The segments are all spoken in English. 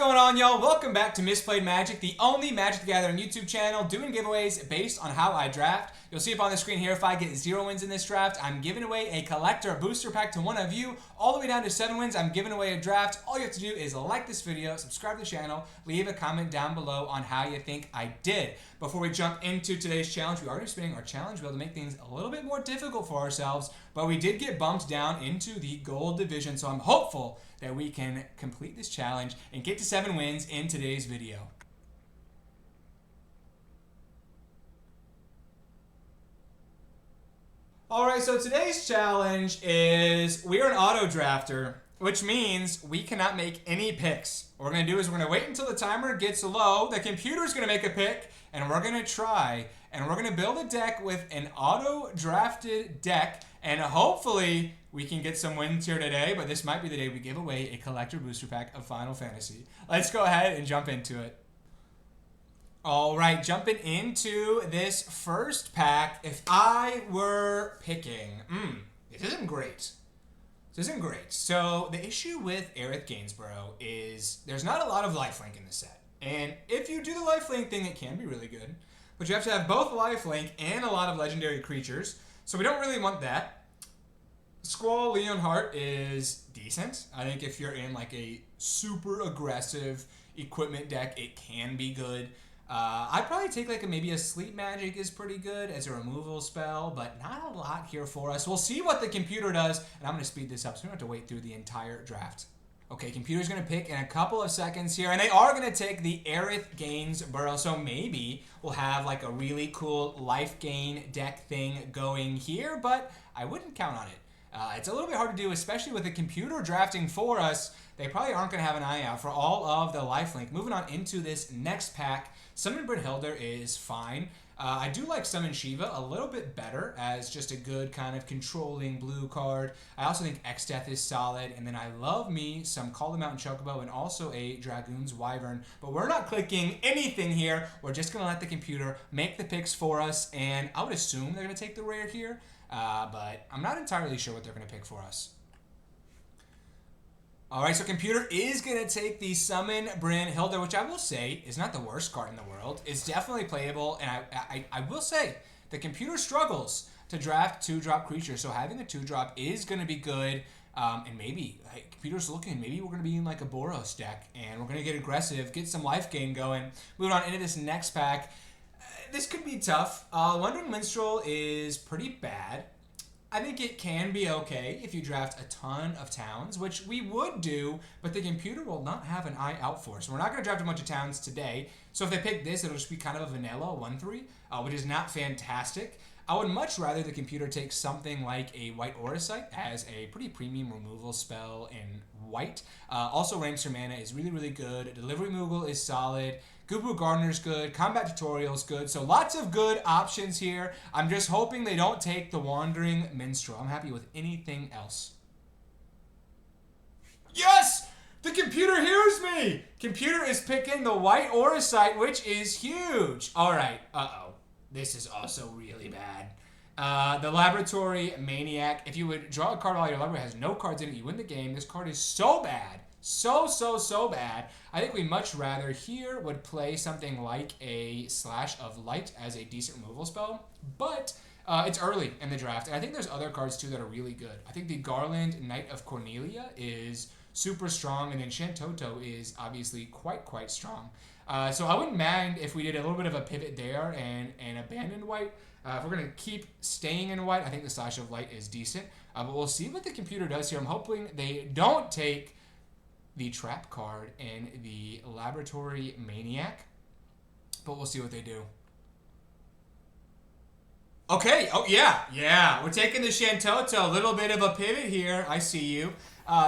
going on, y'all? Welcome back to Misplayed Magic, the only Magic the Gathering YouTube channel doing giveaways based on how I draft. You'll see up on the screen here, if I get 0 wins in this draft, I'm giving away a collector booster pack to one of you. All the way down to 7 wins, I'm giving away a draft. All you have to do is like this video, subscribe to the channel, leave a comment down below on how you think I did. Before we jump into today's challenge, we are spinning our challenge wheel to make things a little bit more difficult for ourselves, but we did get bumped down into the gold division, so I'm hopeful that we can complete this challenge and get to 7 wins in today's video. Alright, so today's challenge is we are an auto drafter, which means we cannot make any picks. What we're going to do is we're going to wait until the timer gets low, the computer's going to make a pick, and we're going to try, and we're going to build a deck with an auto drafted deck, and hopefully we can get some wins here today, but this might be the day we give away a collector booster pack of Final Fantasy. Let's go ahead and jump into it. Alright, jumping into this first pack, if I were picking, this isn't great. This isn't great. So the issue with Aerith Gainsborough is there's not a lot of lifelink in the set. And if you do the lifelink thing, it can be really good. But you have to have both lifelink and a lot of legendary creatures. So we don't really want that. Squall Leonhart is decent. I think if you're in like a super aggressive equipment deck, it can be good. I'd probably take like maybe a Sleep Magic is pretty good as a removal spell, but not a lot here for us. We'll see what the computer does, and I'm going to speed this up so we don't have to wait through the entire draft. Okay, computer's going to pick in a couple of seconds here, and they are going to take the Aerith Gainsborough, so maybe we'll have like a really cool life gain deck thing going here, but I wouldn't count on it. It's a little bit hard to do, especially with the computer drafting for us. They probably aren't going to have an eye out for all of the lifelink. Moving on into this next pack, Summon Brynhildr is fine. I do like Summon Shiva a little bit better as just a good kind of controlling blue card. I also think X-Death is solid, and then I love me some Call the Mountain Chocobo and also a Dragoon's Wyvern. But we're not clicking anything here. We're just going to let the computer make the picks for us, and I would assume they're going to take the rare here, but I'm not entirely sure what they're going to pick for us. Alright, so computer is going to take the Summon Brynhildr, which I will say is not the worst card in the world. It's definitely playable, and I will say the computer struggles to draft 2-drop creatures, so having a 2-drop is going to be good. And maybe, like, computer's looking, maybe we're going to be in like a Boros deck, and we're going to get aggressive, get some life gain going. Moving on into this next pack, this could be tough. Wandering Minstrel is pretty bad. I think it can be okay if you draft a ton of towns, which we would do, but the computer will not have an eye out for us. So we're not going to draft a bunch of towns today. So if they pick this, it'll just be kind of a vanilla 1-3, which is not fantastic. I would much rather the computer take something like a White Auracite as a pretty premium removal spell in white. Also, Rainmaker Mana is really, really good. Delivery Moogle is solid. Gubu Gardener's good. Combat Tutorial's good. So lots of good options here. I'm just hoping they don't take the Wandering Minstrel. I'm happy with anything else. Yes! The computer hears me! Computer is picking the White Auracite, which is huge. Alright, this is also really bad. The Laboratory Maniac. If you would draw a card while your library has no cards in it, you win the game. This card is so bad. So bad. I think we much rather here would play something like a Slash of Light as a decent removal spell. But it's early in the draft. And I think there's other cards too that are really good. I think the Garland Knight of Cornelia is super strong. And then Shantoto is obviously quite strong. So I wouldn't mind if we did a little bit of a pivot there and abandoned white. If we're going to keep staying in white, I think the Slash of Light is decent. But we'll see what the computer does here. I'm hoping they don't take the trap card in the Laboratory Maniac. But we'll see what they do. Okay. Oh, yeah. We're taking the Shantoto. A little bit of a pivot here. I see you.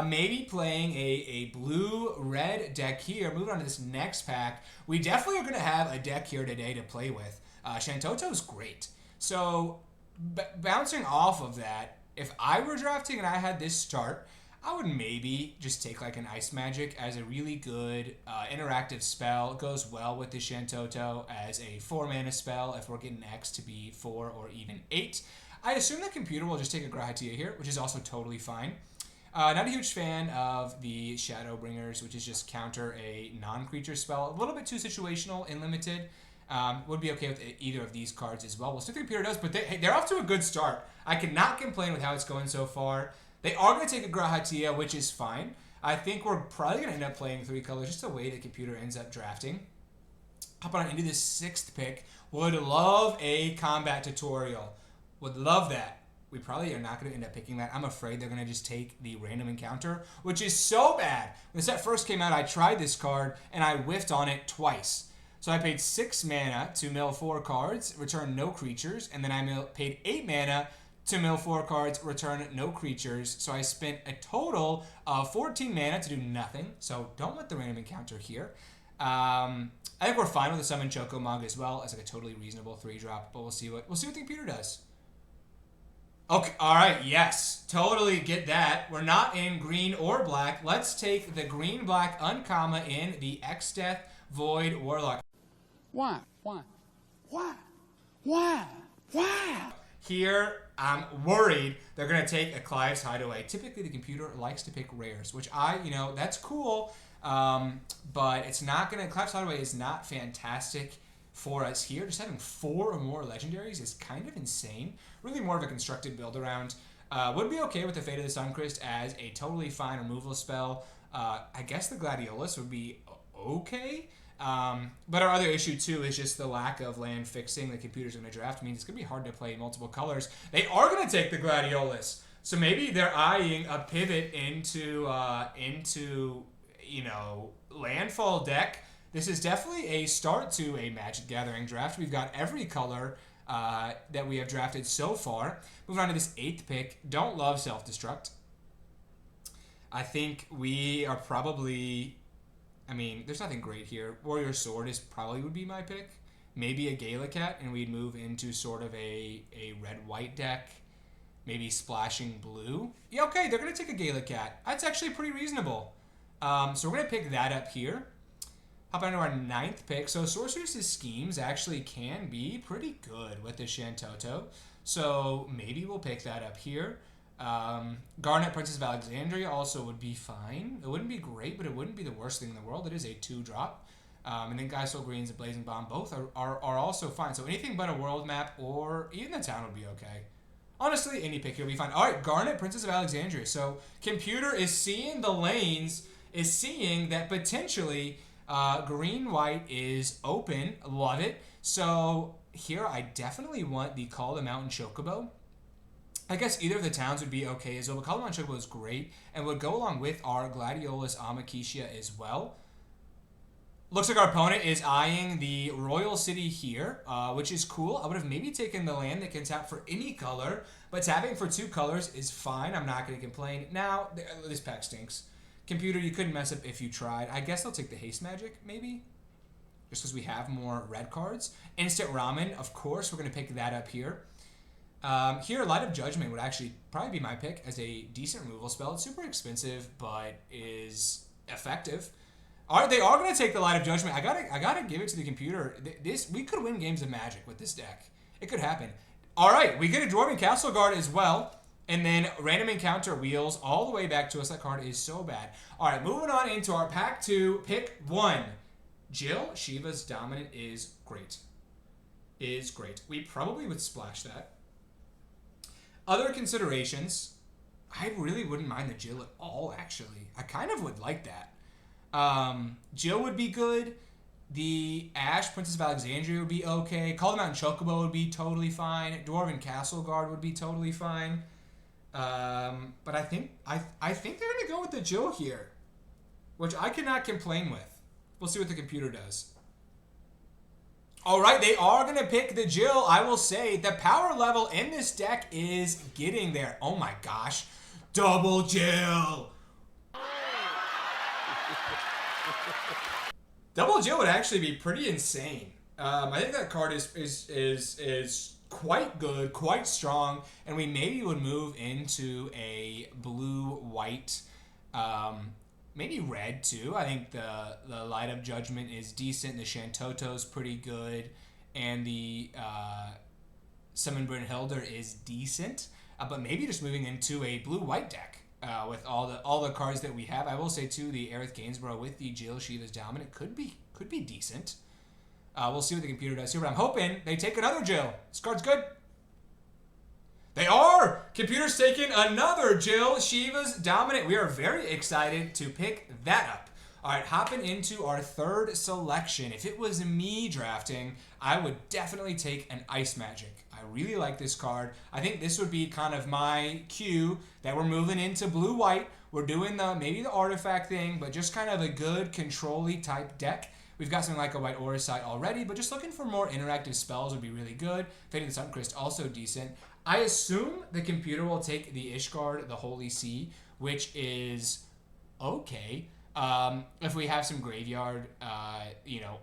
Maybe playing a blue-red deck here. Moving on to this next pack. We definitely are going to have a deck here today to play with. Shantoto's great. So, bouncing off of that, if I were drafting and I had this start, I would maybe just take like an Ice Magic as a really good interactive spell. It goes well with the Shantoto as a 4-mana spell if we're getting X to be 4 or even 8. I assume the computer will just take a Grahatia here, which is also totally fine. Not a huge fan of the Shadowbringers, which is just counter a non-creature spell. A little bit too situational and limited. Would be okay with either of these cards as well. We'll see what the computer does, but they're off to a good start. I cannot complain with how it's going so far. They are going to take a Grahatia, which is fine. I think we're probably going to end up playing 3 colors, just the way the computer ends up drafting. Hop on into this 6th pick. Would love a combat tutorial. Would love that. We probably are not going to end up picking that. I'm afraid they're going to just take the random encounter, which is so bad. When the set first came out, I tried this card, and I whiffed on it twice. So I paid 6 mana to mill 4 cards, return no creatures, and then I paid 8 mana to mill 4 cards, return no creatures. So I spent a total of 14 mana to do nothing. So don't want the random encounter here. I think we're fine with the Summon Chocomog as well. It's like a totally reasonable 3-drop, but we'll see what the computer does. Okay, all right, yes, totally get that. We're not in green or black. Let's take the green-black uncommon in the X-Death Void Warlock. Why? Here, I'm worried they're going to take a Clive's Hideaway. Typically, the computer likes to pick rares, which that's cool, but it's not going to... Clive's Hideaway is not fantastic for us here. Just having 4 or more legendaries is kind of insane. Really more of a constructed build around. Would be okay with the Fate of the Suncrest as a totally fine removal spell. I guess the Gladiolus would be okay. But our other issue too is just the lack of land fixing the computer's going to draft. Means it's going to be hard to play multiple colors. They are going to take the Gladiolus. So maybe they're eyeing a pivot into landfall deck. This is definitely a start to a Magic Gathering draft. We've got every color that we have drafted so far. Moving on to this 8th pick. Don't love Self-Destruct. I think we are probably... there's nothing great here. Warrior Sword would be my pick. Maybe a Galacat, and we'd move into sort of a red-white deck. Maybe splashing blue. Yeah, okay, they're going to take a Galacat. That's actually pretty reasonable. So we're going to pick that up here. Hop on to our 9th pick. So Sorceress's Schemes actually can be pretty good with the Shantoto. So maybe we'll pick that up here. Garnet Princess of Alexandria also would be fine. It wouldn't be great, but it wouldn't be the worst thing in the world. It is a 2-drop. And then Geisel Greens and Blazing Bomb both are also fine. So anything but a world map or even the town would be okay. Honestly, any pick here would be fine. All right, Garnet Princess of Alexandria. So computer is seeing the lanes, is seeing that potentially green-white is open. Love it. So here I definitely want the Call the Mountain Chocobo. I guess either of the towns would be okay as well, but Call the Mountain Chocobo is great and would go along with our Gladiolus Amakishia as well. Looks like our opponent is eyeing the Royal City here, which is cool. I would have maybe taken the land that can tap for any color, but tapping for 2 colors is fine. I'm not going to complain. Now, this pack stinks. Computer, you couldn't mess up if you tried. I guess I'll take the Haste Magic, maybe? Just because we have more red cards. Instant Ramen, of course. We're going to pick that up here. Here, Light of Judgment would actually probably be my pick as a decent removal spell. It's super expensive, but is effective. They are going to take the Light of Judgment. I gotta give it to the computer. We could win games of Magic with this deck. It could happen. All right, we get a Dwarven Castle Guard as well. And then random encounter wheels all the way back to us. That card is so bad. All right, moving on into our pack 2, pick 1. Jill, Shiva's Dominant is great. We probably would splash that. Other considerations, I really wouldn't mind the Jill at all, actually. I kind of would like that. Jill would be good. The Ash, Princess of Alexandria would be okay. Call the Mountain Chocobo would be totally fine. Dwarven Castle Guard would be totally fine. But I think they're going to go with the Jill here, which I cannot complain with. We'll see what the computer does. All right, they are going to pick the Jill. I will say the power level in this deck is getting there. Oh my gosh. Double Jill. Double Jill would actually be pretty insane. I think that card is quite good, quite strong, and we maybe would move into a blue-white, maybe red too. I think the Light of Judgment is decent, the Shantoto's pretty good, and the Summon Brynhildr is decent, but maybe just moving into a blue-white deck. with all the cards that we have. I will say too, the Aerith Gainsborough with the Jill Shiva's Dominant could be decent. We'll see what the computer does here, but I'm hoping they take another Jill. This card's good. They are! Computer's taking another Jill Shiva's Dominant. We are very excited to pick that up. All right, hopping into our third selection. If it was me drafting, I would definitely take an Ice Magic. I really like this card. I think this would be kind of my cue that we're moving into blue-white. We're doing maybe the artifact thing, but just kind of a good control-y type deck. We've got something like a White Aura Sight already, but just looking for more interactive spells would be really good. Fading the Suncrest, also decent. I assume the computer will take the Ishgard, the Holy Sea, which is okay. If we have some graveyard,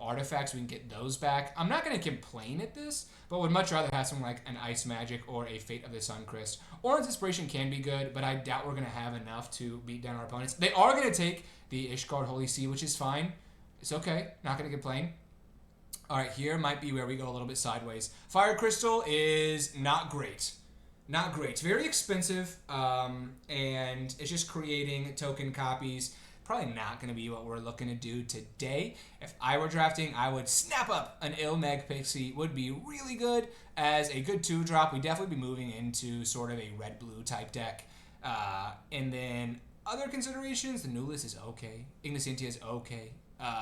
artifacts, we can get those back. I'm not going to complain at this, but would much rather have something like an Ice Magic or a Fate of the Suncrest. Orange Inspiration can be good, but I doubt we're going to have enough to beat down our opponents. They are going to take the Ishgard Holy Sea, which is fine. It's okay. Not going to complain. All right, here might be where we go a little bit sideways. Fire Crystal is not great. Not great. It's very expensive, and it's just creating token copies. Probably not going to be what we're looking to do today. If I were drafting, I would snap up an Ilmeg Pixie. Would be really good as a good 2-drop. We'd definitely be moving into sort of a red-blue type deck. And then other considerations, the Nulis is okay. Ignicentia is okay.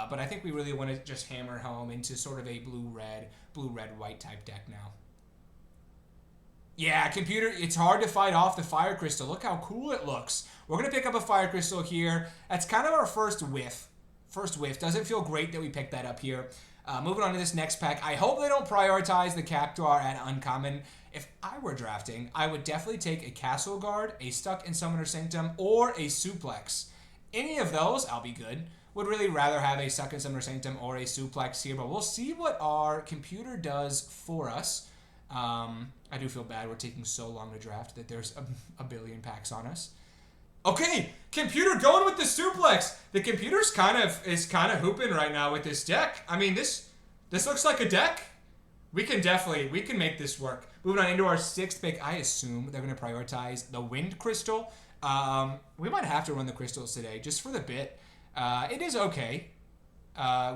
But I think we really want to just hammer home into sort of a blue-red-white type deck now. Yeah, computer, it's hard to fight off the Fire Crystal. Look how cool it looks. We're going to pick up a Fire Crystal here. That's kind of our first whiff. Doesn't feel great that we picked that up here. Moving on to this next pack. I hope they don't prioritize the Cactuar at uncommon. If I were drafting, I would definitely take a Castle Guard, a Stuck in Summoner Sanctum, or a Suplex. Any of those, I'll be good. Would really rather have a Stuck in Summoner Sanctum or a Suplex here, but we'll see what our computer does for us. I do feel bad we're taking so long to draft that there's a billion packs on us. Okay, computer going with the Suplex. The computer's kind of hooping right now with this deck. I mean, this looks like a deck. We can make this work. Moving on into our 6th pick, I assume they're going to prioritize the Wind Crystal. We might have to run the crystals today just for the bit. It is okay.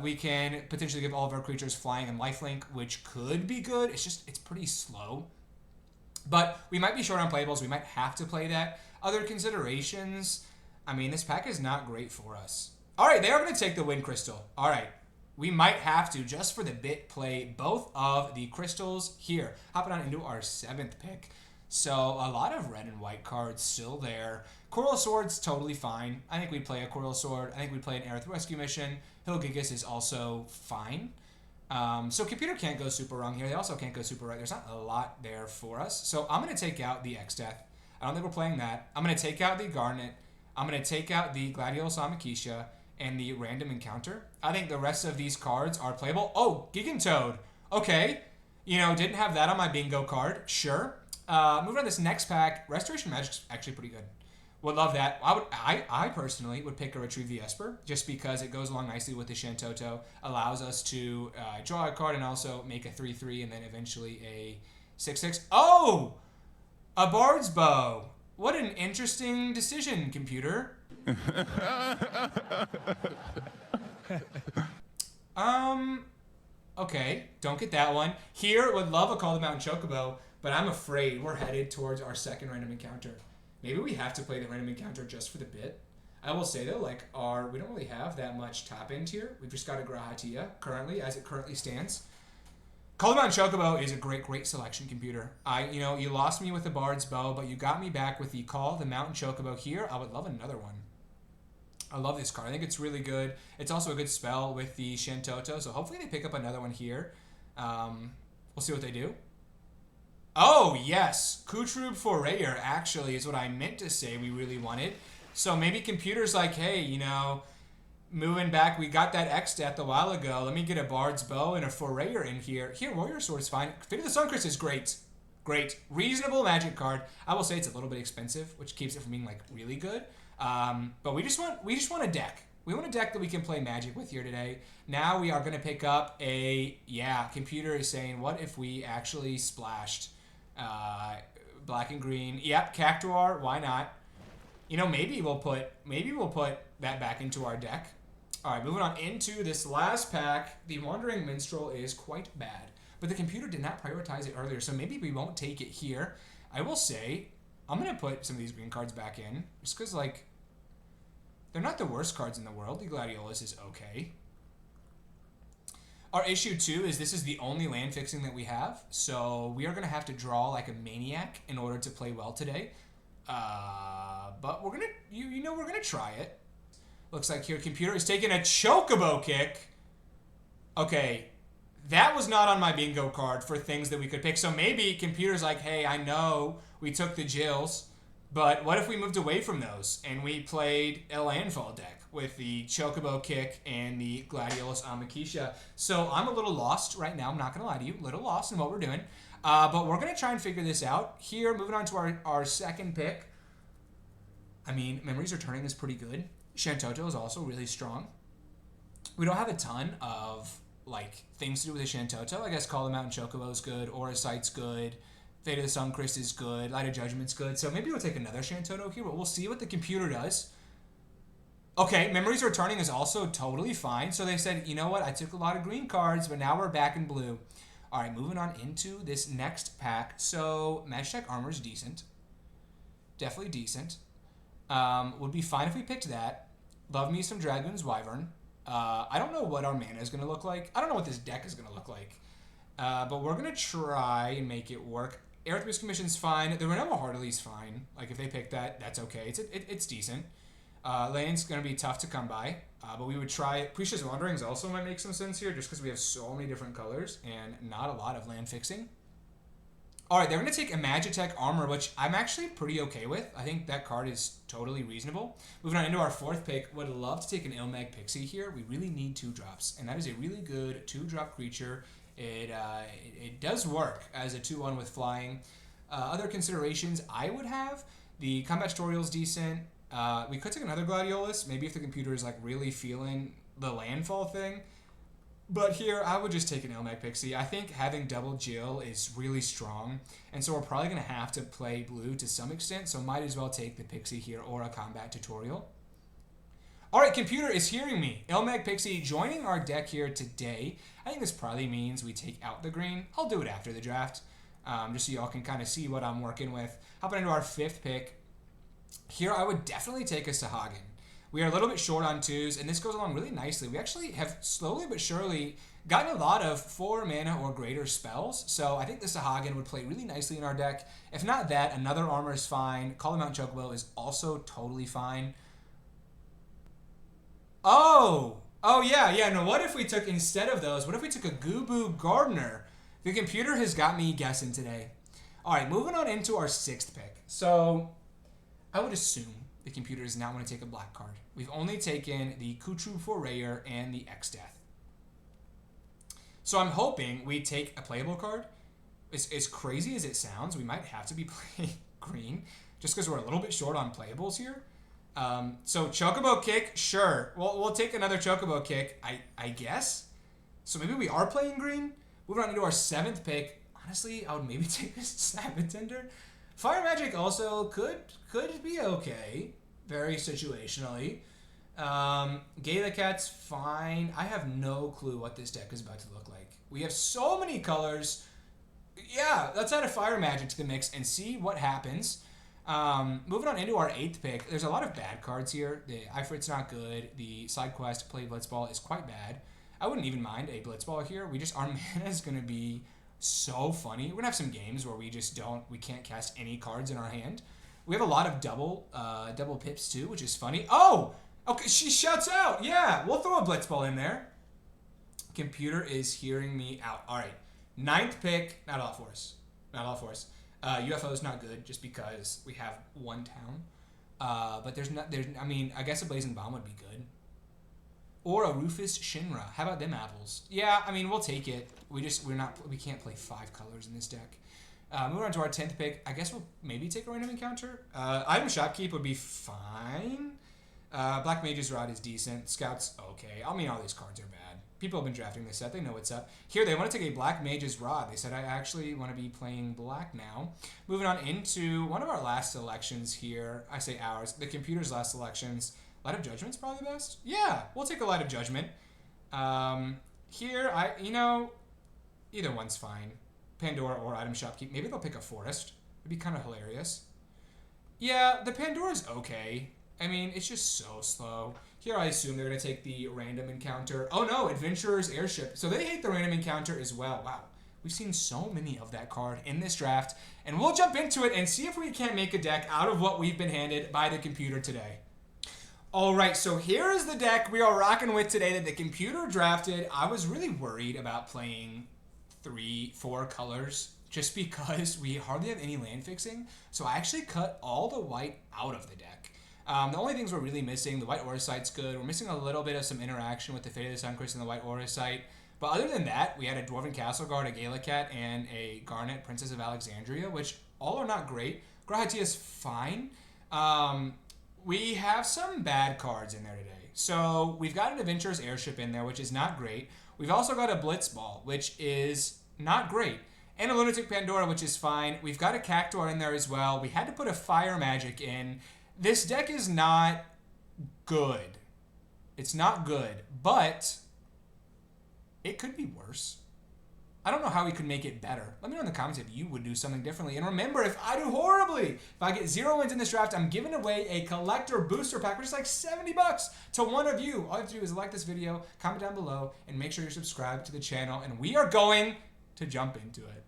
We can potentially give all of our creatures flying and lifelink, which could be good. It's pretty slow. But we might be short on playables. We might have to play that. Other considerations, I mean, this pack is not great for us. All right, they are going to take the Wind Crystal. All right, we might have to, just for the bit, play both of the crystals here. Hopping on into our 7th pick. So a lot of red and white cards still there. Coral Sword's totally fine. I think we'd play a Coral Sword. I think we'd play an Aerith Rescue Mission. Hilgigas is also fine. So computer can't go super wrong here. They also can't go super right. There's not a lot there for us. So I'm going to take out the X-Death. I don't think we're playing that. I'm going to take out the Garnet. I'm going to take out the Gladiolus Amakisha and the Random Encounter. I think the rest of these cards are playable. Oh, Gigantoad. Okay. Didn't have that on my bingo card. Sure. Moving on to this next pack. Restoration Magic's actually pretty good. Would love that. I personally would pick a Retrieve the Esper just because it goes along nicely with the Shantoto. Allows us to draw a card and also make a 3/3 and then eventually a 6/6. Oh! A Bard's Bow. What an interesting decision, computer. Okay, don't get that one. Here, would love a Call of the Mountain Chocobo, but I'm afraid we're headed towards our second random encounter. Maybe we have to play the random encounter just for the bit. I will say though, we don't really have that much top end here. We've just got a Grahatia currently, as it currently stands. Call of the Mountain Chocobo is a great selection, computer. You lost me with the Bard's Bow, but you got me back with the Call of the Mountain Chocobo here. I would love another one. I love this card. I think it's really good. It's also a good spell with the Shantoto, so hopefully they pick up another one here. We'll see what they do. Oh, yes. Kutrub Forayer actually is what I meant to say we really wanted. So maybe computer's like, hey, moving back, we got that X-Death a while ago. Let me get a Bard's Bow and a Forayer in here. Here, Warrior Sword's fine. Fate of the Suncrest is great. Great. Reasonable Magic card. I will say it's a little bit expensive, which keeps it from being, really good. But we just want a deck. We want a deck that we can play Magic with here today. Now we are going to pick up computer is saying, what if we actually splashed black and green? Yep, Cactuar, why not? You know, maybe we'll put that back into our deck. All right, moving on into this last pack. The Wandering Minstrel is quite bad, but the computer did not prioritize it earlier, so maybe we won't take it here. I will say, I'm going to put some of these green cards back in, just because, like, they're not the worst cards in the world. The Gladiolus is okay. Our issue, too, is this is the only land fixing that we have, so we are going to have to draw like a maniac in order to play well today. But we're going to, you know, we're going to try it. Looks like here, computer is taking a Chocobo kick. Okay, that was not on my bingo card for things that we could pick. So maybe computer's like, hey, I know we took the Jills, but what if we moved away from those and we played a landfall deck with the Chocobo kick and the Gladiolus Amakisha? So I'm a little lost right now. I'm not going to lie to you. A little lost in what we're doing. But we're going to try and figure this out. Here, moving on to our second pick. I mean, Memories Returning is pretty good. Shantoto is also really strong. We don't have a ton of like things to do with the Shantoto. I guess Call Them Out and Chocobo is good. Aura Sight's good. Fate of the Suncrist is good. Light of Judgment's good. So maybe we'll take another Shantoto here, but we'll see what the computer does. Okay, Memories Returning is also totally fine. So they said, you know what? I took a lot of green cards, but now we're back in blue. All right, moving on into this next pack. So Magitech Armor is decent. Definitely decent. Would be fine if we picked that. Love me some Dragoon's Wyvern. I don't know what our mana is going to look like. I don't know what this deck is going to look like. But we're going to try and make it work. Aerith's Commission's fine. The Renova Heartily is fine. Like, if they pick that, that's okay. It's decent. Lane's going to be tough to come by. But we would try it. Precious Wanderings also might make some sense here, just because we have so many different colors and not a lot of land fixing. All right, they're going to take a Magitech Armor, which I'm actually pretty okay with. I think that card is totally reasonable. Moving on into our fourth pick, would love to take an Ilmag Pixie here. We really need 2-drops, and that is a really good 2-drop creature. It does work as a 2-1 with flying. Other considerations I would have, the Combat Tutorial is decent. We could take another Gladiolus, maybe if the computer is like really feeling the landfall thing. But here, I would just take an Ilmag Pixie. I think having double Jill is really strong, and so we're probably going to have to play blue to some extent, so might as well take the Pixie here or a Combat Tutorial. All right, computer is hearing me. Ilmag Pixie joining our deck here today. I think this probably means we take out the green. I'll do it after the draft, just so y'all can kind of see what I'm working with. Hopping into our fifth pick. Here, I would definitely take a Sahagin. We are a little bit short on 2s, and this goes along really nicely. We actually have slowly but surely gotten a lot of 4 mana or greater spells, so I think the Sahagin would play really nicely in our deck. If not that, another Armor is fine. Call Them Out Chocobo is also totally fine. Oh, yeah. No, what if we took, instead of those, what if we took a Gubu Gardener? The computer has got me guessing today. All right, moving on into our 6th pick. So I would assume the computer is not going to take a black card. We've only taken the Kutru Forayer and the X-Death. So I'm hoping we take a playable card. As crazy as it sounds, we might have to be playing green just because we're a little bit short on playables here. So Chocobo Kick, sure. We'll take another Chocobo Kick, I guess. So maybe we are playing green. Moving on into our 7th pick. Honestly, I would maybe take this Sabbath Tender. Fire Magic also could be okay, very situationally. Gala Cat's fine. I have no clue what this deck is about to look like. We have so many colors. Yeah, let's add a Fire Magic to the mix and see what happens. Moving on into our 8th pick, there's a lot of bad cards here. The Ifrit's not good. The side quest, Play Blitzball, is quite bad. I wouldn't even mind a Blitzball here. Our mana is going to be so funny. We're gonna have some games where we can't cast any cards in our hand. We have a lot of double pips too, which is funny. Oh, okay, she shuts out. Yeah, we'll throw a Blitzball in there. Computer is hearing me out. All right, 9th pick. Not all for us. UFO is not good just because we have 1 town. But I mean, I guess a Blazing Bomb would be good. Or a Rufus Shinra. How about them apples? Yeah, I mean, we'll take it. We can't play 5 colors in this deck. Moving on to our 10th pick. I guess we'll maybe take a random encounter. Item Shopkeep would be fine. Black Mage's Rod is decent. Scout's okay. I mean, all these cards are bad. People have been drafting this set. They know what's up. Here, they want to take a Black Mage's Rod. They said, I actually want to be playing black now. Moving on into one of our last selections here. I say ours. The computer's last selections. Light of Judgment's probably the best. Yeah, we'll take a Light of Judgment. Here, either one's fine. Pandora or Item Shopkeep. Maybe they'll pick a Forest. It'd be kind of hilarious. Yeah, the Pandora's okay. I mean, it's just so slow. Here, I assume they're going to take the random encounter. Oh, no, Adventurer's Airship. So they hate the random encounter as well. Wow. We've seen so many of that card in this draft. And we'll jump into it and see if we can't make a deck out of what we've been handed by the computer today. All right, so here is the deck we are rocking with today that the computer drafted. I was really worried about playing 3-4 colors just because we hardly have any land fixing. So I actually cut all the white out of the deck. The only things we're really missing, the white Auracite's good. We're missing a little bit of some interaction with the Fate of the Suncrest and the white Auracite. But other than that, we had a Dwarven Castle Guard, a Galacat, and a Garnet Princess of Alexandria, which all are not great. Grahatia's fine. We have some bad cards in there today. So we've got an Adventurer's Airship in there, which is not great. We've also got a Blitzball, which is not great. And a Lunatic Pandora, which is fine. We've got a Cactuar in there as well. We had to put a Fire Magic in. This deck is not good. It's not good, but it could be worse. I don't know how we could make it better. Let me know in the comments if you would do something differently. And remember, if I do horribly, if I get 0 wins in this draft, I'm giving away a collector booster pack, which is like $70 to one of you. All you have to do is like this video, comment down below, and make sure you're subscribed to the channel. And we are going to jump into it.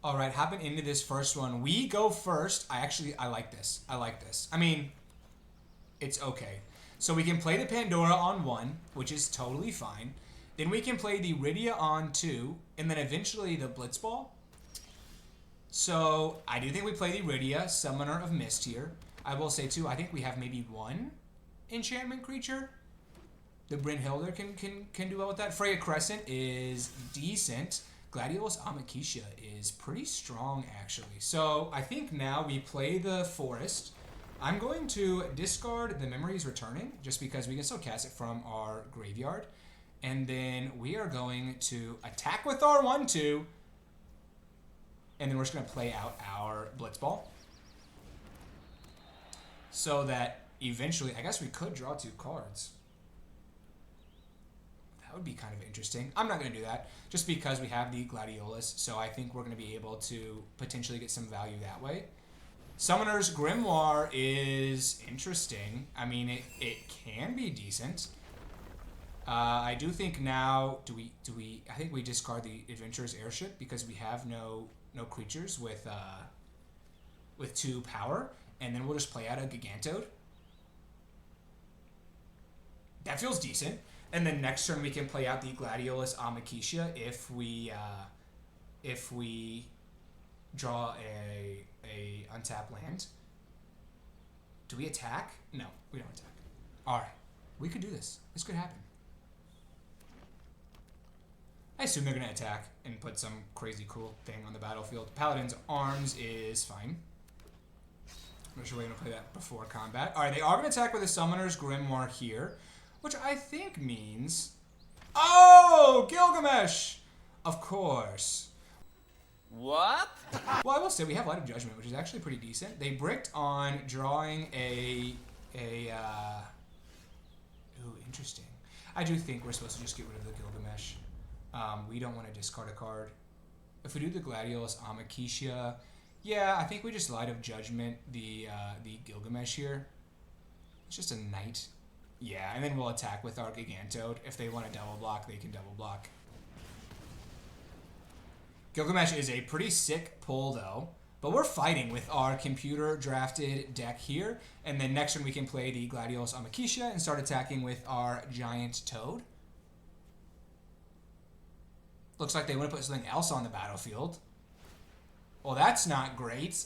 All right, hopping into this first one. We go first. I like this. I like this. I mean, it's okay. So we can play the Pandora on 1, which is totally fine. Then we can play the Rydia on 2, and then eventually the Blitzball. So I do think we play the Rydia, Summoner of Mist here. I will say too, I think we have maybe 1 enchantment creature. The Brynhilder can do well with that. Freya Crescent is decent. Gladiolus Amakisha is pretty strong, actually. So I think now we play the Forest. I'm going to discard the Memories Returning, just because we can still cast it from our graveyard. And then we are going to attack with our 1-2. And then we're just going to play out our Blitzball. So that eventually, I guess we could draw 2 cards. That would be kind of interesting. I'm not going to do that just because we have the Gladiolus, so I think we're going to be able to potentially get some value that way. Summoner's Grimoire is interesting. I mean, it can be decent. I do think now, I think we discard the Adventurer's Airship because we have no creatures with 2 power, and then we'll just play out a Gigantode. That feels decent. And then next turn we can play out the Gladiolus Amakisha if we draw a untapped land. Do we attack? No, we don't attack. All right, we could do this. This could happen. I assume they're gonna attack and put some crazy cool thing on the battlefield. Paladin's Arms is fine. I'm not sure we're gonna play that before combat. All right, they are gonna attack with a Summoner's Grimoire here, which I think means... Oh! Gilgamesh! Of course. What? Well, I will say we have Light of Judgment, which is actually pretty decent. They bricked on drawing ooh, interesting. I do think we're supposed to just get rid of the Gilgamesh. We don't want to discard a card. If we do the Gladiolus Amakisha, yeah, I think we just Light of Judgment the Gilgamesh here. It's just a knight. Yeah, and then we'll attack with our Gigantode. If they want to double block, they can double block. Gilgamesh is a pretty sick pull, though. But we're fighting with our computer-drafted deck here. And then next turn we can play the Gladiolus Amakisha and start attacking with our Giant Toad. Looks like they want to put something else on the battlefield. Well, that's not great.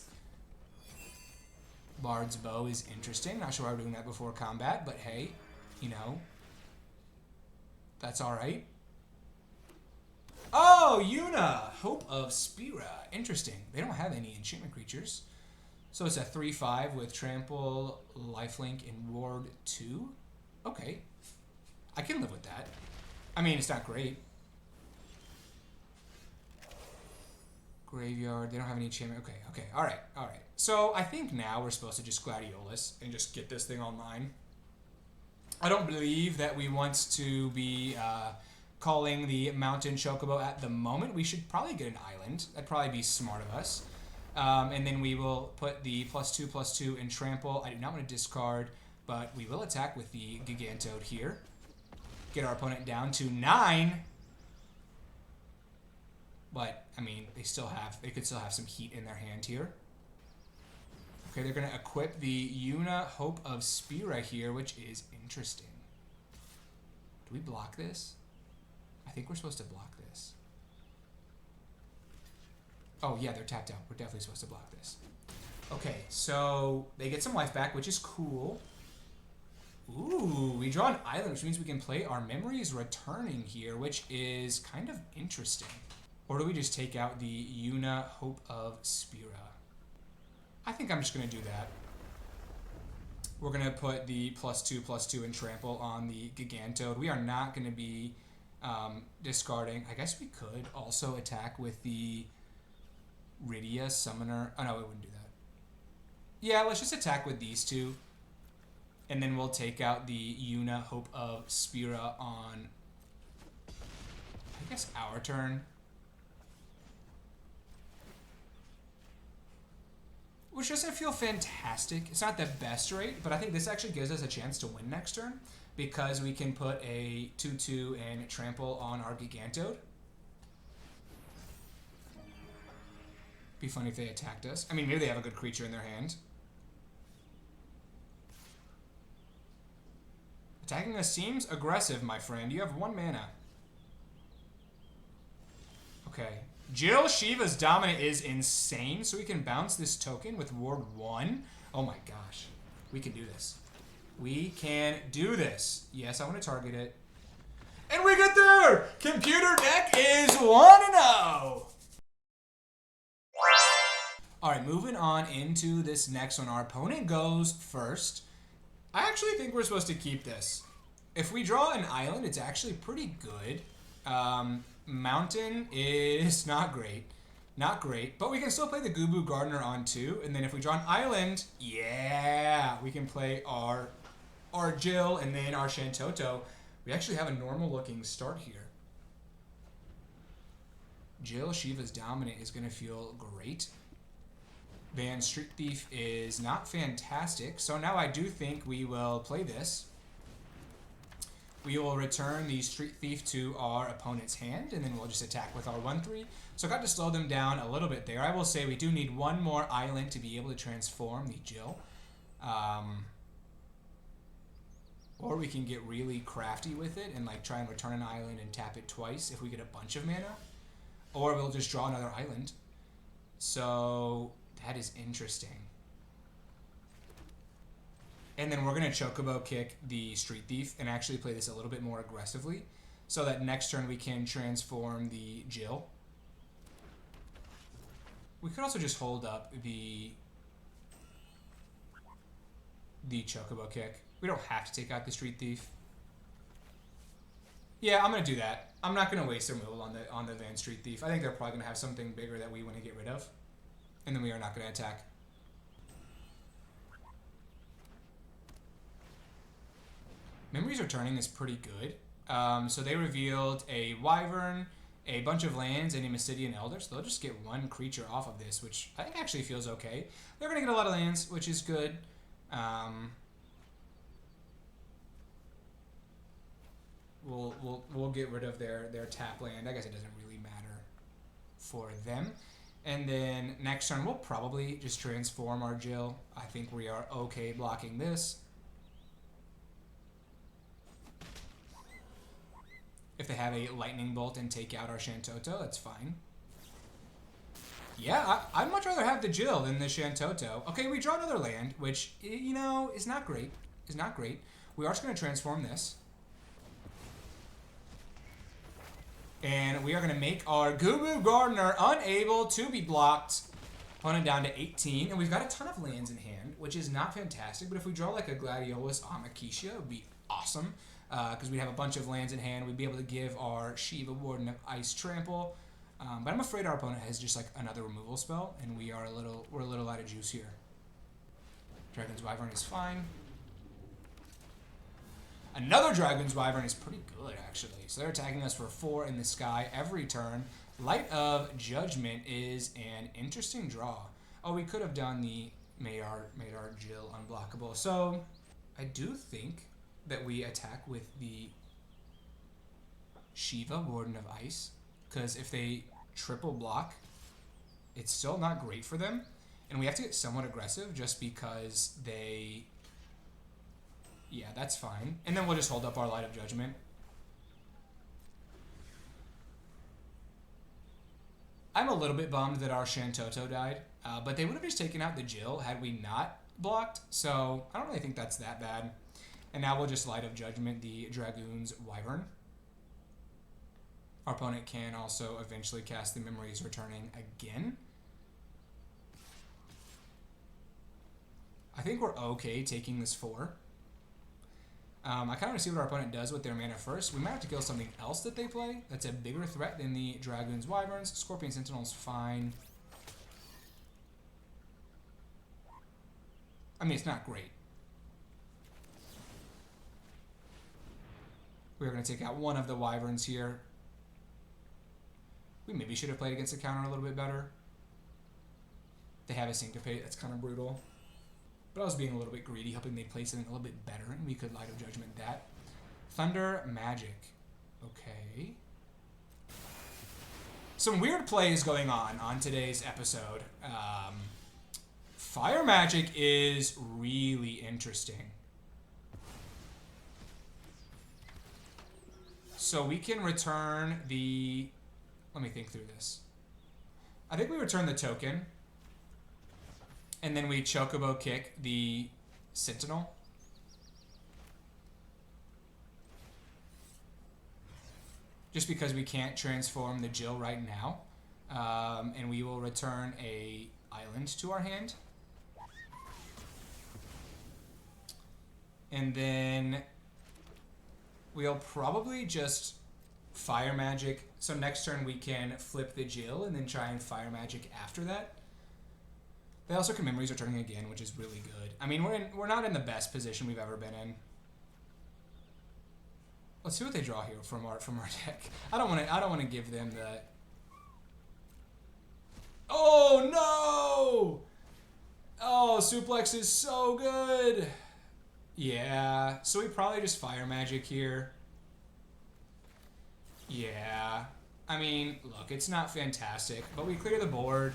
Bard's Bow is interesting. Not sure why we're doing that before combat, but hey, you know, that's all right. Oh, Yuna, Hope of Spira. Interesting. They don't have any enchantment creatures. So it's a 3/5 with trample, lifelink, and ward 2. Okay. I can live with that. I mean, it's not great. Graveyard, they don't have any enchantment. Okay, alright. So I think now we're supposed to just Gladiolus and just get this thing online. I don't believe that we want to be calling the Mountain Chocobo at the moment. We should probably get an island. That'd probably be smart of us. And then we will put the +2/+2 in trample. I do not want to discard, but we will attack with the Gigantode here. Get our opponent down to 9. But, I mean, they could still have some heat in their hand here. Okay, they're going to equip the Yuna Hope of Spira here, which is interesting. Do we block this? I think we're supposed to block this. Oh, yeah, they're tapped out. We're definitely supposed to block this. Okay, so they get some life back, which is cool. Ooh, we draw an island, which means we can play our Memories Returning here, which is kind of interesting. Or do we just take out the Yuna Hope of Spira? I think I'm just going to do that. We're going to put the +2/+2 in trample on the Gigantode. We are not going to be discarding. I guess we could also attack with the Rydia Summoner. Oh, no, we wouldn't do that. Yeah, let's just attack with these two. And then we'll take out the Yuna Hope of Spira on, I guess, our turn. Which doesn't feel fantastic. It's not the best rate, but I think this actually gives us a chance to win next turn because we can put a 2/2 and trample on our Gigantode. Be funny if they attacked us. I mean, maybe they have a good creature in their hand. Attacking us seems aggressive, my friend. You have 1 mana. Okay. Jill Shiva's Dominant is insane, so we can bounce this token with Ward 1. Oh my gosh. We can do this. We can do this. Yes, I want to target it. And we get there! Computer deck is 1-0! Alright, moving on into this next one. Our opponent goes first. I actually think we're supposed to keep this. If we draw an island, it's actually pretty good. Mountain is not great. Not great. But we can still play the Gubu Gardener on 2. And then if we draw an island, yeah, we can play our Jill and then our Shantoto. We actually have a normal looking start here. Jill Shiva's Dominant is going to feel great. Van Street Thief is not fantastic. So now I do think we will play this. We will return the Street Thief to our opponent's hand, and then we'll just attack with our 1/3. So I got to slow them down a little bit there. I will say we do need 1 more island to be able to transform the Jill. Or we can get really crafty with it and like try and return an island and tap it twice if we get a bunch of mana. Or we'll just draw another island. So that is interesting. And then we're going to Chocobo kick the Street Thief and actually play this a little bit more aggressively so that next turn we can transform the Jill. We could also just hold up the Chocobo kick. We don't have to take out the Street Thief. Yeah, I'm going to do that. I'm not going to waste a removal on the Van Street Thief. I think they're probably going to have something bigger that we want to get rid of. And then we are not going to attack. Memories Returning is pretty good. So they revealed a Wyvern, a bunch of lands, and a Mystidian Elder. So they'll just get 1 creature off of this, which I think actually feels okay. They're going to get a lot of lands, which is good. We'll get rid of their tap land. I guess it doesn't really matter for them. And then next turn, we'll probably just transform our Jill. I think we are okay blocking this. If they have a Lightning Bolt and take out our Shantoto, that's fine. Yeah, I'd much rather have the Jill than the Shantoto. Okay, we draw another land, which, you know, is not great. Is not great. We are just going to transform this. And we are going to make our Gubu Gardener unable to be blocked. Opponent down to 18, and we've got a ton of lands in hand, which is not fantastic, but if we draw like a Gladiolus Amakisha, it would be awesome, because we'd have a bunch of lands in hand. We'd be able to give our Shiva Warden of Ice Trample, but I'm afraid our opponent has just like another removal spell, and we're a little out of juice here. Dragon's Wyvern is fine. Another Dragon's Wyvern is pretty good, actually. So they're attacking us for 4 in the sky every turn. Light of Judgment is an interesting draw. Oh, we could have done the made our Jill unblockable. So I do think that we attack with the Shiva, Warden of Ice, because if they triple block, it's still not great for them. And we have to get somewhat aggressive just because they... Yeah, that's fine. And then we'll just hold up our Light of Judgment. I'm a little bit bummed that our Shantoto died, but they would have just taken out the Jill had we not blocked, so I don't really think that's that bad. And now we'll just Light of Judgment the Dragoon's Wyvern. Our opponent can also eventually cast the Memories Returning again. I think we're okay taking this 4. I kind of want to see what our opponent does with their mana first. We might have to kill something else that they play that's a bigger threat than the Dragoon's Wyverns. Scorpion Sentinel's fine. I mean, it's not great. We're going to take out one of the Wyverns here. We maybe should have played against the counter a little bit better. They have a Syncopate. That's kind of brutal. But I was being a little bit greedy, hoping they'd play something a little bit better, and we could Light of Judgment that. Thunder Magic. Okay. Some weird plays going on today's episode. Fire Magic is really interesting. So we can return the... Let me think through this. I think we return the token. And then we Chocobo kick the Sentinel. Just because we can't transform the Jill right now. And we will return a island to our hand. And then we'll probably just Fire Magic. So next turn we can flip the Jill and then try and Fire Magic after that. They also can Memories Returning again, which is really good. I mean, we're not in the best position we've ever been in. Let's see what they draw here from our deck. I don't want to give them the... Oh no! Oh, Suplex is so good. Yeah, so we probably just Fire Magic here. Yeah, I mean, look, it's not fantastic, but we clear the board.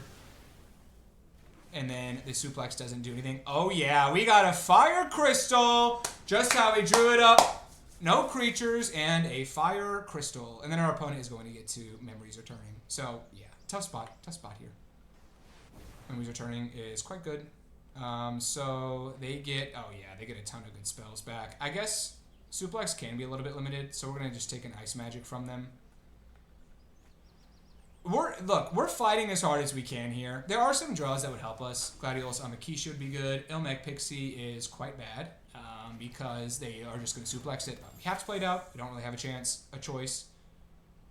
And then the Suplex doesn't do anything. Oh yeah, we got a Fire Crystal! Just how we drew it up. No creatures and a Fire Crystal. And then our opponent is going to get to Memories Returning. So yeah, tough spot here. Memories Returning is quite good. So they get, oh yeah, they get a ton of good spells back. I guess Suplex can be a little bit limited, so we're going to just take an Ice Magic from them. We're fighting as hard as we can here. There are some draws that would help us. Gladiolus Amakisha would be good. Ilmec Pixie is quite bad because they are just going to suplex it. We have to play it out. We don't really have a choice.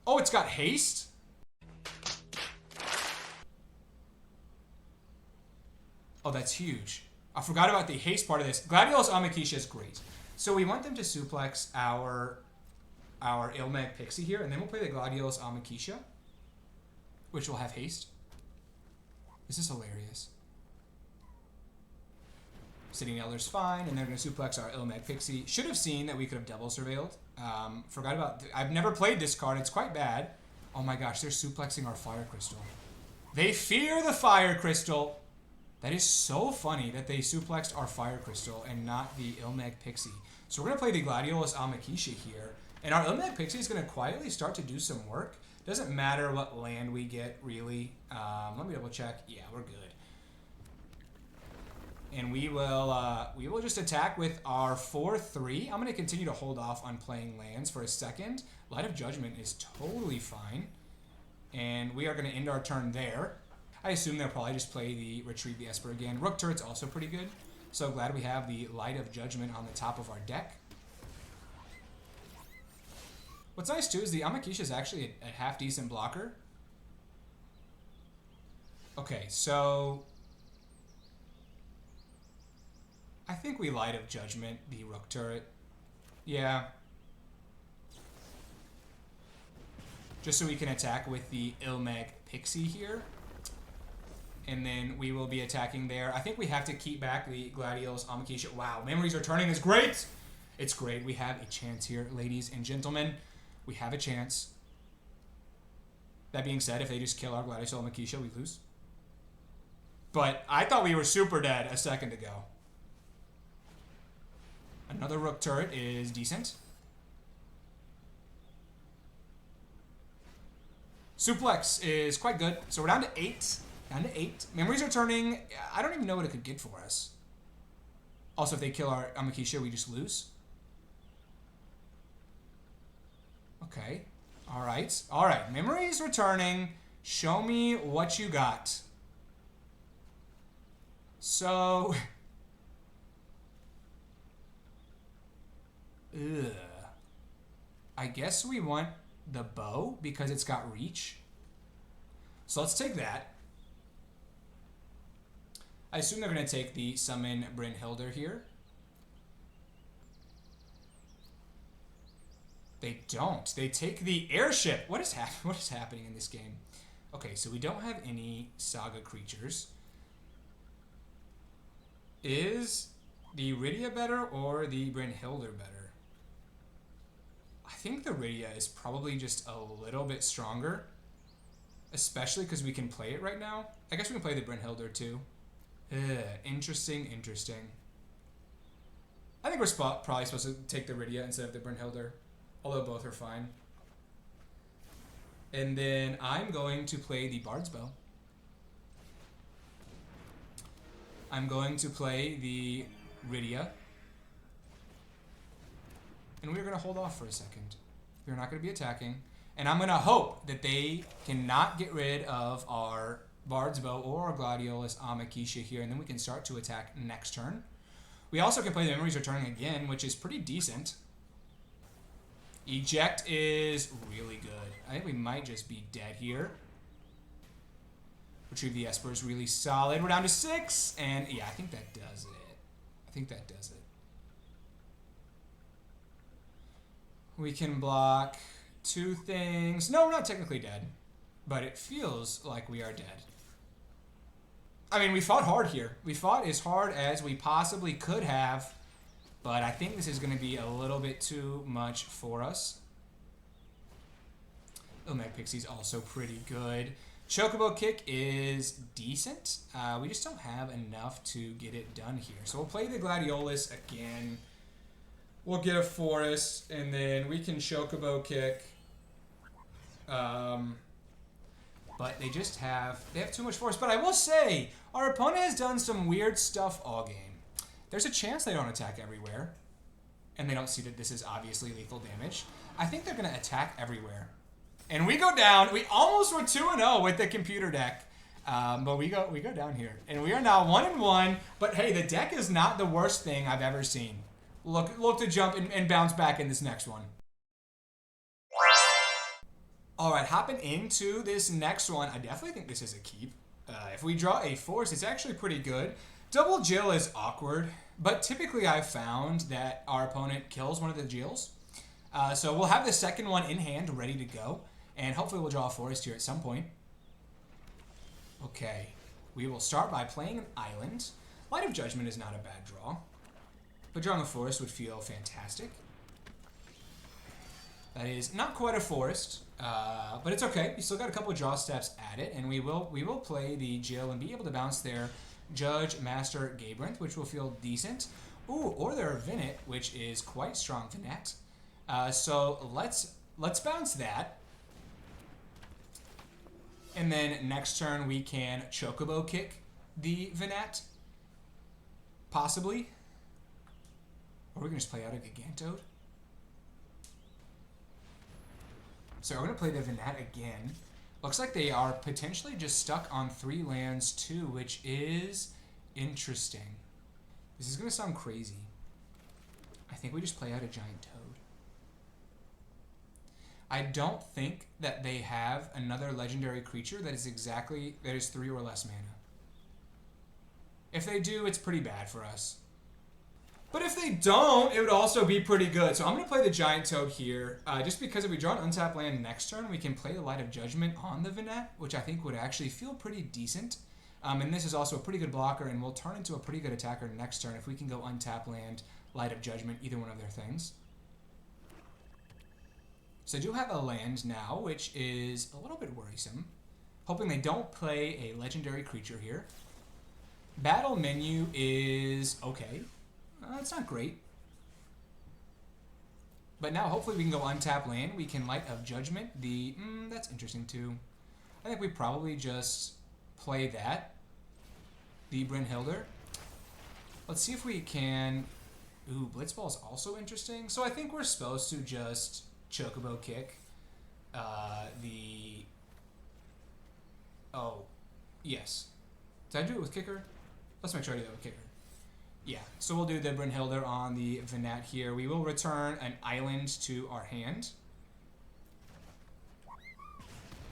Oh, it's got haste? Oh, that's huge. I forgot about the haste part of this. Gladiolus Amakisha is great. So we want them to suplex our Ilmec Pixie here, and then we'll play the Gladiolus Amakisha, which will have haste. This is hilarious. Sitting Elder's fine, and they're going to suplex our Ilmec Pixie. Should have seen that we could have double surveilled. Forgot about... I've never played this card. It's quite bad. Oh my gosh, they're suplexing our Fire Crystal. They fear the Fire Crystal. That is so funny that they suplexed our Fire Crystal and not the Ilmec Pixie. So we're going to play the Gladiolus Amakisha here. And our Ilmec Pixie is going to quietly start to do some work. Doesn't matter what land we get, really. Let me double check. Yeah, we're good. And we will just attack with our 4/3. I'm going to continue to hold off on playing lands for a second. Light of Judgment is totally fine. And we are going to end our turn there. I assume they'll probably just play the Retrieve the Esper again. Rook turret's also pretty good. So glad we have the Light of Judgment on the top of our deck. What's nice too is the Amakisha is actually a half decent blocker. Okay, so I think we Light of Judgment the Rook turret. Yeah. Just so we can attack with the Ilmag Pixie here. And then we will be attacking there. I think we have to keep back the Gladiolus Amakisha. Wow, Memories Returning is great. It's great. We have a chance here, ladies and gentlemen. We have a chance. That being said, if they just kill our Gladiolus Amakisha, we lose. But I thought we were super dead a second ago. Another Rook turret is decent. Suplex is quite good. So we're down to 8. Down to 8. Memories Returning. I don't even know what it could get for us. Also, if they kill our Amakisha, we just lose. Okay. All right. All right. Memories Returning. Show me what you got. So. Ugh. I guess we want the bow because it's got reach. So let's take that. I assume they're going to take the Summon Brynhildr here. They don't. They take the Airship. What is happening in this game? Okay, so we don't have any Saga creatures. Is the Rydia better or the Brynhildr better? I think the Rydia is probably just a little bit stronger. Especially because we can play it right now. I guess we can play the Brynhildr too. Interesting. I think we're probably supposed to take the Rydia instead of the Brynhildr. Although both are fine. And then I'm going to play the Bard's Bow. I'm going to play the Rydia. And we're going to hold off for a second. We're not going to be attacking. And I'm going to hope that they cannot get rid of our Bard's Bow or our Gladiolus Amakisha here, and then we can start to attack next turn. We also can play the Memories Returning again, which is pretty decent. Eject is really good. I think we might just be dead here. Retrieve the Esper is really solid. We're down to 6, and yeah, I think that does it. We can block 2 things. No, we're not technically dead, but it feels like we are dead. I mean, we fought hard here. We fought as hard as we possibly could have, but I think this is going to be a little bit too much for us. Ilmag Pixie's also pretty good. Chocobo Kick is decent. We just don't have enough to get it done here. So we'll play the Gladiolus again. We'll get a Forest, and then we can Chocobo Kick. But they have too much force. But I will say, our opponent has done some weird stuff all game. There's a chance they don't attack everywhere. And they don't see that this is obviously lethal damage. I think they're going to attack everywhere. And we go down. We almost were 2-0 with the computer deck. But we go down here. And we are now 1-1. But hey, the deck is not the worst thing I've ever seen. Look to jump and bounce back in this next one. Alright, hopping into this next one. I definitely think this is a keep. If we draw a Force, it's actually pretty good. Double Jill is awkward, but typically I've found that our opponent kills one of the Jills. So we'll have the second one in hand, ready to go, and hopefully we'll draw a Forest here at some point. Okay, we will start by playing an island. Light of Judgment is not a bad draw, but drawing a Forest would feel fantastic. That is not quite a Forest, but it's okay. We still got a couple of draw steps at it, and we will play the Jill and be able to bounce their Judge, Master, Gabrinth, which will feel decent. Ooh, or their Vinet, which is quite strong Vinet. So let's bounce that. And then next turn we can Chocobo Kick the Vinet. Possibly. Or we can just play out a Gigantode. So we're going to play the Vinet again. Looks like they are potentially just stuck on 3 lands too, which is interesting. This is going to sound crazy. I think we just play out a giant toad. I don't think that they have another legendary creature that is 3 or less mana. If they do, it's pretty bad for us. But if they don't, it would also be pretty good. So I'm going to play the giant toad here, just because if we draw an untapped land next turn, we can play the Light of Judgment on the Venat, which I think would actually feel pretty decent. And this is also a pretty good blocker, and will turn into a pretty good attacker next turn if we can go untap land, Light of Judgment, either one of their things. So I do have a land now, which is a little bit worrisome. Hoping they don't play a legendary creature here. Battle menu is okay. It's not great. But now hopefully we can go untap land. We can Light of Judgment. That's interesting too. I think we probably just play that. The Brynhildr. Let's see if we can... Ooh, Blitzball is also interesting. So I think we're supposed to just Chocobo kick the... Oh, yes. Did I do it with Kicker? Let's make sure I do that with Kicker. Yeah, so we'll do the Brynhildr on the Venat here. We will return an island to our hand.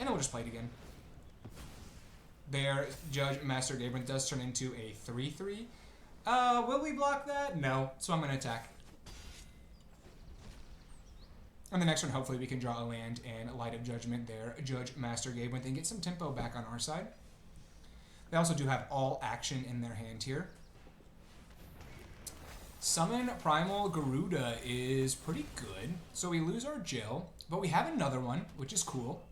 And then we'll just play it again. Their Judge Master Gabriel does turn into a 3/3. Will we block that? No, so I'm going to attack. On the next one, hopefully we can draw a land and Light of Judgment there. Judge Master Gabriel and get some tempo back on our side. They also do have all action in their hand here. Summon Primal Garuda is pretty good. So we lose our Jill, but we have another one, which is cool.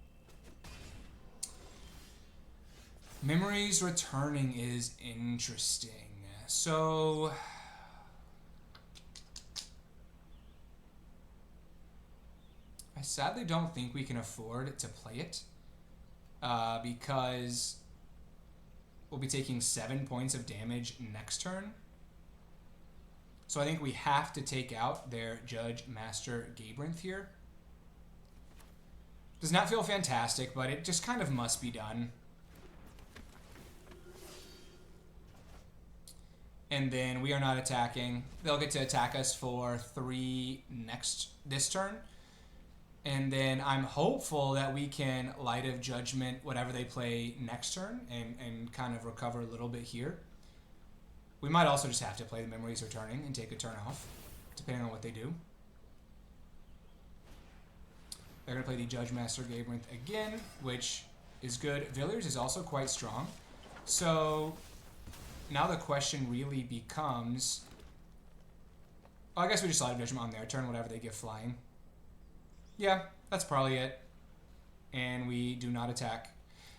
Memories Returning is interesting. So... I sadly don't think we can afford to play it. Because we'll be taking 7 points of damage next turn. So I think we have to take out their Judge Master Gabriel here. Does not feel fantastic, but it just kind of must be done. And then we are not attacking. They'll get to attack us for 3 this turn. And then I'm hopeful that we can Light of Judgment whatever they play next turn and kind of recover a little bit here. We might also just have to play the Memories Returning and take a turn off, depending on what they do. They're going to play the Judge Master Gabriel again, which is good. Villiers is also quite strong. So now the question really becomes... Oh, I guess we just Light of Judgment on their turn, whatever they give flying. Yeah, that's probably it. And we do not attack.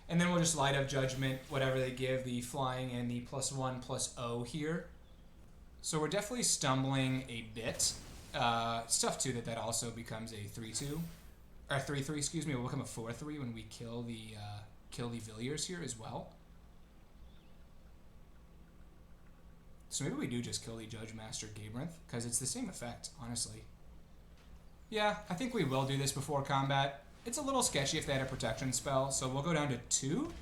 And then we'll just Light of Judgment, whatever they give, the flying and the +1/+0 here. So we're definitely stumbling a bit. Stuff too that also becomes a 3/2. Or 3/3, excuse me, will become a 4/3 when we kill the Villiers here as well. So maybe we do just kill the Judge Master Gabriel, because it's the same effect, honestly. Yeah, I think we will do this before combat. It's a little sketchy if they had a protection spell, so we'll go down to 2.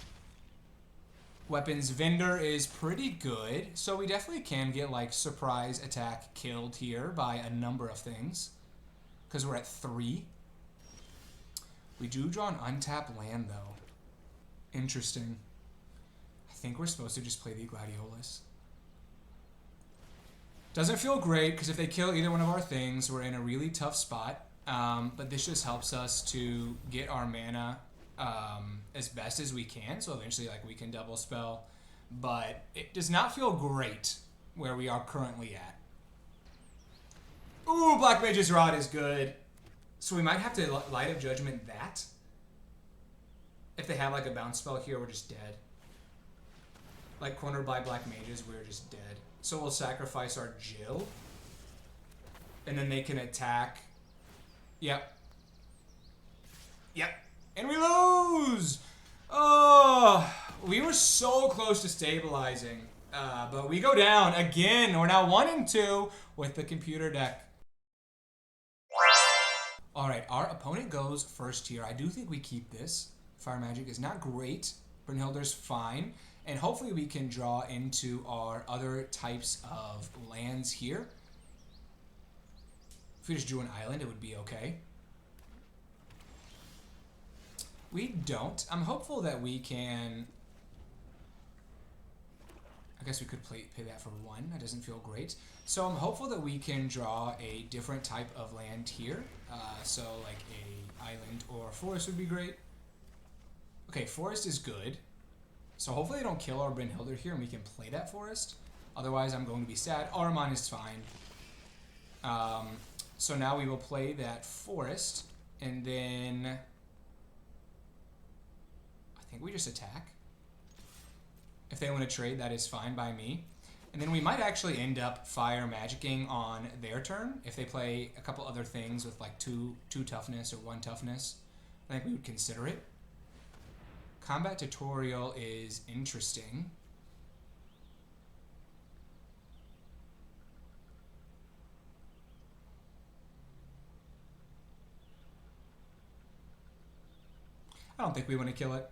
Weapons Vendor is pretty good, so we definitely can get, like, surprise attack killed here by a number of things, because we're at 3. We do draw an untapped land, though. Interesting. I think we're supposed to just play the Gladiolus. Doesn't feel great, because if they kill either one of our things, we're in a really tough spot. But this just helps us to get our mana as best as we can. So eventually, like, we can double spell. But it does not feel great where we are currently at. Ooh, Black Mage's Rod is good. So we might have to Light of Judgment that. If they have, like, a bounce spell here, we're just dead. Like, cornered by Black Mages, we're just dead. So we'll sacrifice our Jill. And then they can attack. Yep. Yep. And we lose! Oh, we were so close to stabilizing. But we go down again. We're now 1-2 with the computer deck. Alright, our opponent goes first here. I do think we keep this. Fire Magic is not great. Brynhilder's fine. And hopefully we can draw into our other types of lands here. If we just drew an island, it would be okay. We don't. I'm hopeful that we can... I guess we could pay that for 1. That doesn't feel great. So I'm hopeful that we can draw a different type of land here. So like a island or a forest would be great. Okay, forest is good. So hopefully they don't kill our Brynhilder here and we can play that forest. Otherwise I'm going to be sad. Ahriman is fine. So now we will play that forest. And then... I think we just attack. If they want to trade, that is fine by me. And then we might actually end up fire magicking on their turn. If they play a couple other things with like 2 toughness or 1 toughness, I think we would consider it. Combat tutorial is interesting. I don't think we want to kill it.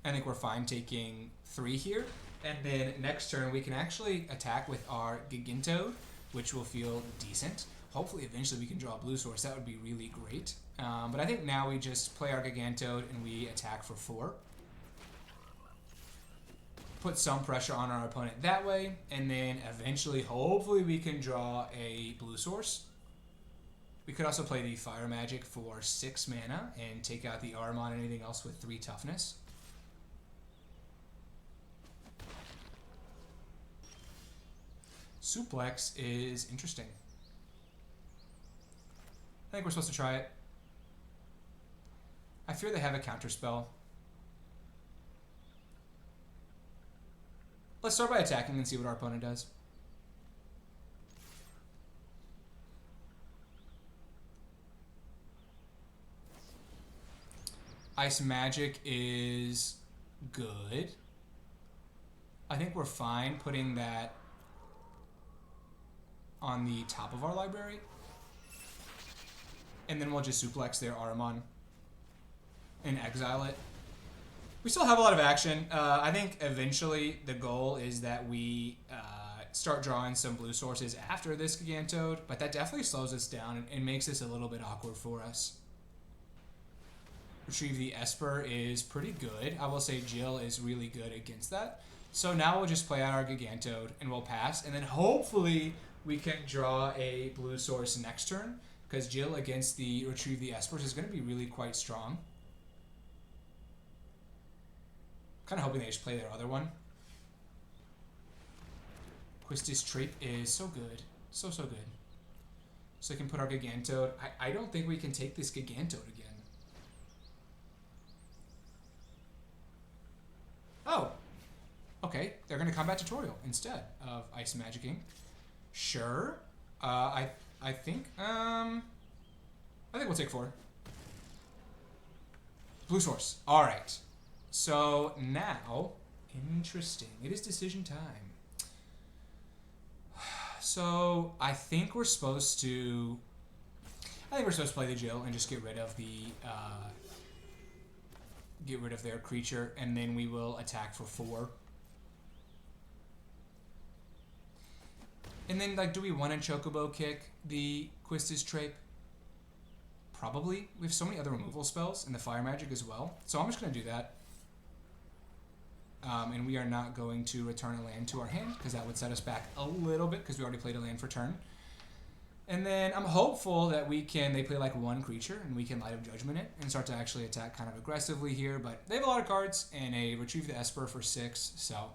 I think we're fine taking 3 here. And then next turn we can actually attack with our Gigantode, which will feel decent. Hopefully eventually we can draw a blue source. That would be really great. But I think now we just play our Gigantode and we attack for 4. Put some pressure on our opponent that way. And then eventually, hopefully we can draw a blue source. We could also play the Fire Magic for 6 mana and take out the Ahriman and anything else with 3 toughness. Suplex is interesting. I think we're supposed to try it. I fear they have a counterspell. Let's start by attacking and see what our opponent does. Ice Magic is good. I think we're fine putting that on the top of our library. And then we'll just suplex their Ahriman and exile it. We still have a lot of action. I think eventually the goal is that we start drawing some blue sources after this Gigantode, but that definitely slows us down and makes this a little bit awkward for us. Retrieve the Esper is pretty good. I will say Jill is really good against that. So now we'll just play out our Gigantode and we'll pass, and then hopefully we can draw a blue source next turn, because Jill against the Retrieve the Espers is going to be really quite strong. Kind of hoping they just play their other one. Quistis Trape is so good. So good. So we can put our Gigantode. I don't think we can take this Gigantode again. Oh! Okay, they're going to Combat Tutorial instead of Ice Magicking. Sure. I think we'll take 4. Blue source. All right. So now, interesting. It is decision time. So I think we're supposed to play the Jill and just get rid of their creature, and then we will attack for 4. And then, like, do we want to Chocobo kick the Quistis Trape? Probably. We have so many other removal spells and the Fire Magic as well. So I'm just going to do that. And we are not going to return a land to our hand, because that would set us back a little bit, because we already played a land for turn. And then I'm hopeful that they play like 1 creature, and we can Light of Judgment it and start to actually attack kind of aggressively here. But they have a lot of cards, and a Retrieve the Esper for 6, so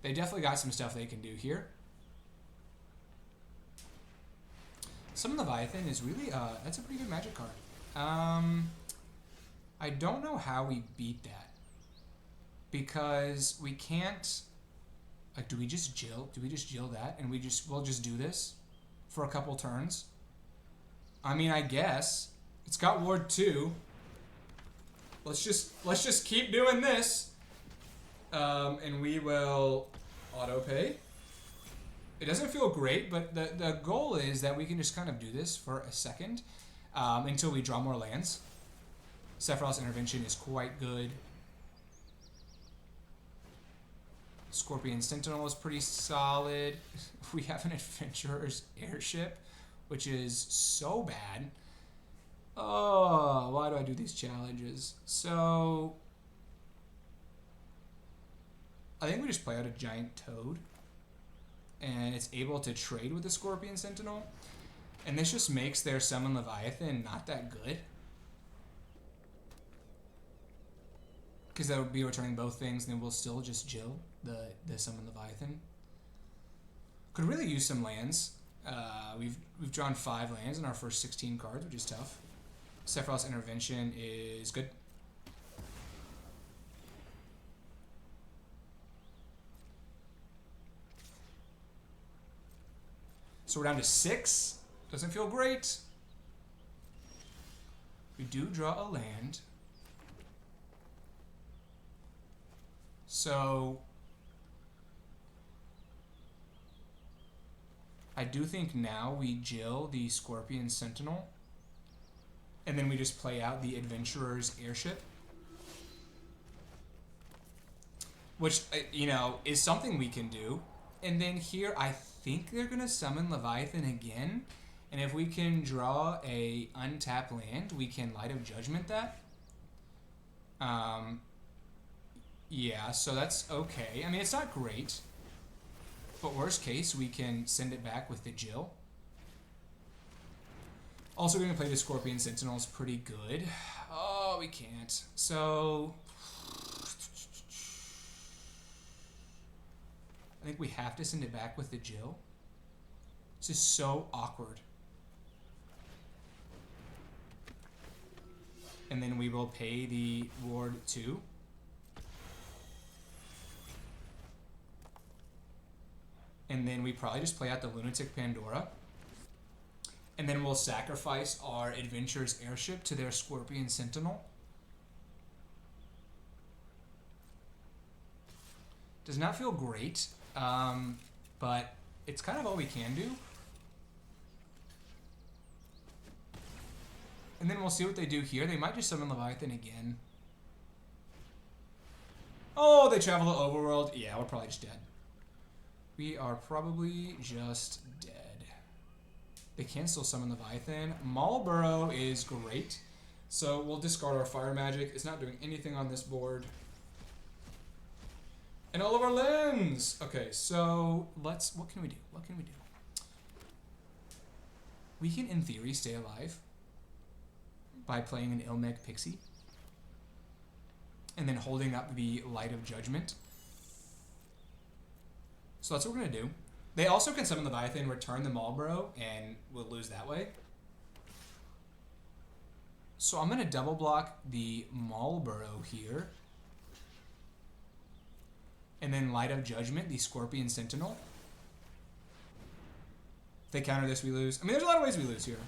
they definitely got some stuff they can do here. Summon Leviathan is really, that's a pretty good Magic card. I don't know how we beat that, because we can't, like, do we just Jill that, and we'll just do this for a couple turns? I mean, I guess. It's got Ward 2. Let's just keep doing this. And we will auto pay. It doesn't feel great, but the goal is that we can just kind of do this for a second until we draw more lands. Sephiroth's Intervention is quite good. Scorpion Sentinel is pretty solid. We have an Adventurer's Airship, which is so bad. Oh, why do I do these challenges? So, I think we just play out a giant toad. And it's able to trade with the Scorpion Sentinel. And this just makes their Summon Leviathan not that good. Because that would be returning both things, and then we'll still just Jill the Summon Leviathan. Could really use some lands. We've drawn 5 lands in our first 16 cards, which is tough. Sephiroth's Intervention is good. So we're down to 6. Doesn't feel great. We do draw a land. So I do think now we Jill the Scorpion Sentinel. And then we just play out the Adventurer's Airship. Which, you know, is something we can do. And then here, I think they're going to summon Leviathan again. And if we can draw a untapped land, we can Light of Judgment that. Yeah, so that's okay. I mean, it's not great. But worst case, we can send it back with the Jill. Also going to play the Scorpion Sentinel is pretty good. Oh, we can't. So I think we have to send it back with the Jill. This is so awkward. And then we will pay the Ward 2. And then we probably just play out the Lunatic Pandora. And then we'll sacrifice our Adventurer's Airship to their Scorpion Sentinel. Does not feel great, but it's kind of all we can do. And then we'll see what they do here. They might just summon Leviathan again. Oh, they travel to Overworld. Yeah, we're probably just dead. We are probably just dead. They can still summon Leviathan. Marlborough is great. So we'll discard our Fire Magic. It's not doing anything on this board. And all of our lands! Okay, so what can we do? What can we do? We can, in theory, stay alive by playing an Ilmeg Pixie. And then holding up the Light of Judgment. So that's what we're going to do. They also can summon Leviathan, return the Marlborough, and we'll lose that way. So I'm going to double block the Marlborough here. And then Light of Judgment, the Scorpion Sentinel. If they counter this, we lose. I mean, there's a lot of ways we lose here.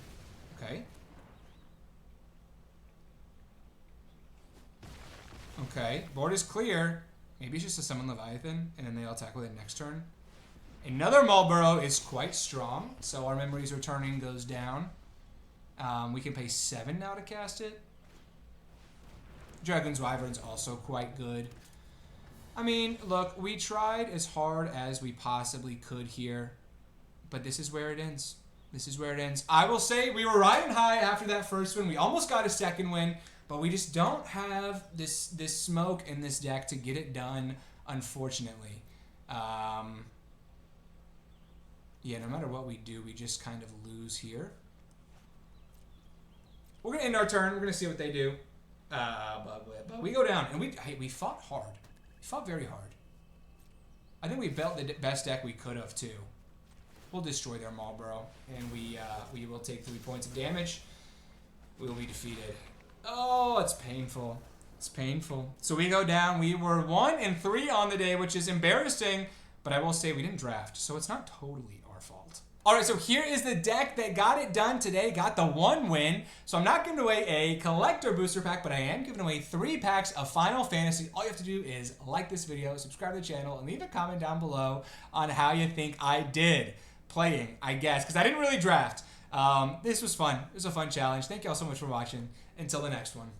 Okay. Okay, board is clear. Maybe it's just a summon Leviathan, and then they'll attack with it next turn. Another Marlborough is quite strong, so our Memories Returning goes down. We can pay 7 now to cast it. Dragon's Wyvern's also quite good. I mean, look, we tried as hard as we possibly could here, but this is where it ends. This is where it ends. I will say we were riding high after that first win. We almost got a second win, but we just don't have this smoke in this deck to get it done, unfortunately. Yeah, no matter what we do, we just kind of lose here. We're going to end our turn. We're going to see what they do. But we go down, and we fought hard. We fought very hard. I think we built the best deck we could have, too. We'll destroy their Marlborough, and we will take 3 points of damage. We will be defeated. Oh, it's painful. It's painful. So we go down. We were 1-3 on the day, which is embarrassing, but I will say we didn't draft, so it's not totally our fault. All right, so here is the deck that got it done today, got the 1 win. So I'm not giving away a collector booster pack, but I am giving away 3 packs of Final Fantasy. All you have to do is like this video, subscribe to the channel, and leave a comment down below on how you think I did playing, I guess, because I didn't really draft. This was fun. It was a fun challenge. Thank you all so much for watching. Until the next one.